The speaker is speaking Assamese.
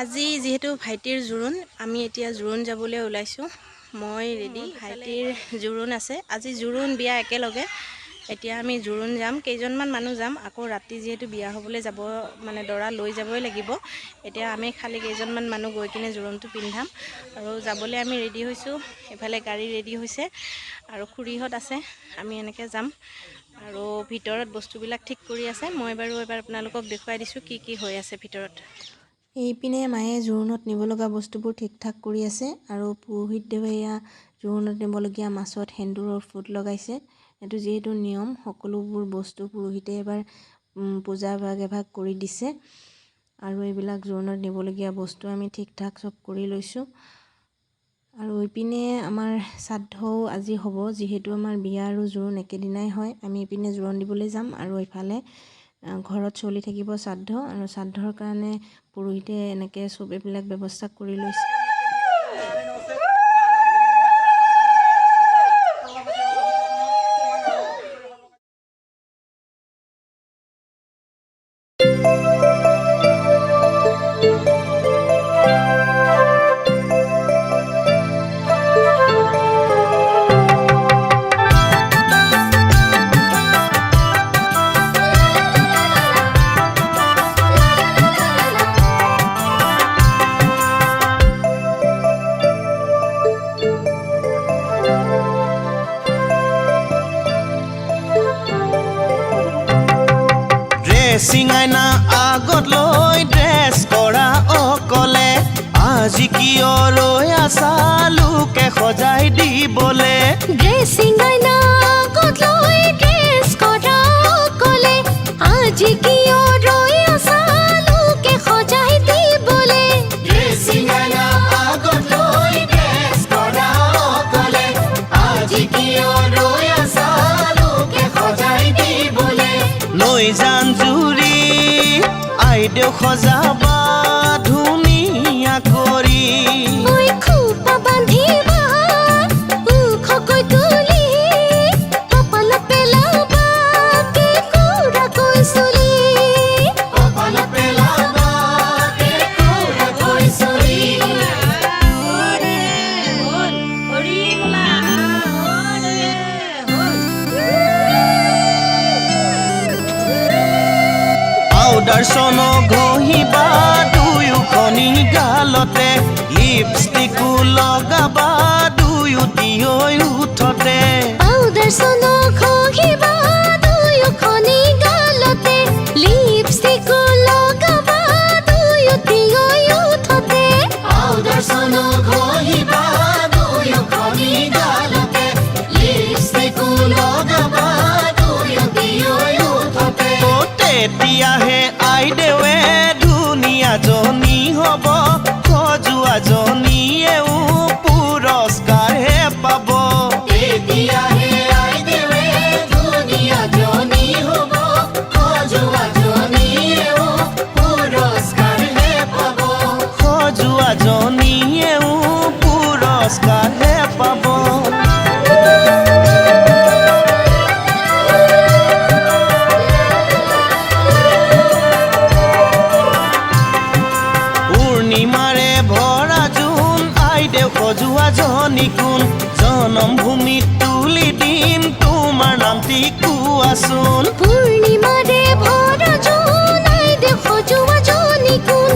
আজি যেহেতু ভাইটিৰ জোৰোণ আমি এতিয়া জোৰোণ যাবলৈ ওলাইছোঁ মই ৰেডি ভাইটিৰ জোৰোণ আছে আজি জোৰোণ বিয়া একেলগে এতিয়া আমি জোৰোণ যাম কেইজনমান মানুহ যাম আকৌ ৰাতি যেহেতু বিয়া হ'বলৈ যাব মানে দৰা লৈ যাবই লাগিব এতিয়া আমি খালি কেইজনমান মানুহ গৈ কিনে জোৰোণটো পিন্ধাম আৰু যাবলৈ আমি ৰেডি হৈছোঁ এফালে গাড়ী ৰেডি হৈছে আৰু খুৰীহঁত আছে আমি এনেকৈ যাম আৰু ভিতৰত বস্তুবিলাক ঠিক কৰি আছে মই বাৰু এবাৰ আপোনালোকক দেখুৱাই দিছোঁ কি কি হৈ আছে ভিতৰত এইপিনে মায়ে জোৰোণত নিব লগা বস্তুবোৰ ঠিক ঠাক কৰি আছে আৰু পুৰোহিতদেৱে এয়া জোৰোণত নিবলগীয়া মাছত সেন্দুৰৰ ফুট লগাইছে এইটো যেহেতু নিয়ম সকলোবোৰ বস্তু পুৰোহিতে এবাৰ পূজা ভাগ কৰি দিছে আৰু এইবিলাক জোৰোণত নিবলগীয়া বস্তু আমি ঠিক ঠাক সব কৰি লৈছোঁ আৰু ইপিনে আমাৰ শ্ৰাদ্ধও আজি হ'ব যেহেতু আমাৰ বিয়া আৰু জোৰোণ একেদিনাই হয় আমি ইপিনে জোৰোণ দিবলৈ যাম আৰু ইফালে ঘৰত চলি থাকিব শ্ৰাদ্ধ আৰু শ্ৰাদ্ধৰ কাৰণে পুৰোহিতে এনেকৈ সব এইবিলাক ব্যৱস্থা কৰি লৈছে সিঙাইনা আগত লৈ ড্ৰেছ কৰা অকলে আজি কিয় ৰৈ আছা লোকে সজাই দিবলে সিঙাইনা আগত লৈ ড্ৰেছ কৰা অকলে আজি কিয় ৰৈ আছা লোকে সজাই দিবলে সিঙাইনা আগত লৈ ড্ৰেছ কৰা অকলে আজি কিয় ৰৈ আছা লোকে সজাই দিবলে লৈ যান জুৰি আইদেউ সজাবা ধুনীয়া কৰি ঐ খোপা বান্ধিবা ওখকৈ তুলি কপালত পেলাবা কেঁকুৰাকৈ চুলি কপালত পেলাবা কেঁকুৰাকৈ চুলি দৰ্শন ঘঁহিবা দুয়োখনি গালতে লিপষ্টিকো লগাবা দুয়োটি হৈ উঠতে দৰ্শন ঘঁহিবা দুয়োখনি গালতে লিপষ্টিকো লগাবা দুয়োটি হৈ উঠতে দৰ্শন ঘঁহিবা দুয়োখনি গালতে লিপষ্টিকো লগাবা দুয়োটি হৈ উঠতে তেতিয়াহে আইদেৱে ধুনীয়াজনী হ'ব সজোৱাজনীয়েও পুৰস্কাৰহে পাব তেতিয়াহে আইদেৱে ধুনীয়াজনী হ'ব সজোৱাজনীয়েও পুৰস্কাৰহে পাব সজোৱাজনীয়েও পুৰস্কাৰহে পাব সজোৱাজনী কোন জনমভূমিত তুলি দিম তোমাৰ নামটি কোৱাচোন পূৰ্ণিমাৰে ভৰা জোন আইদেউ সজোৱাজনী কোন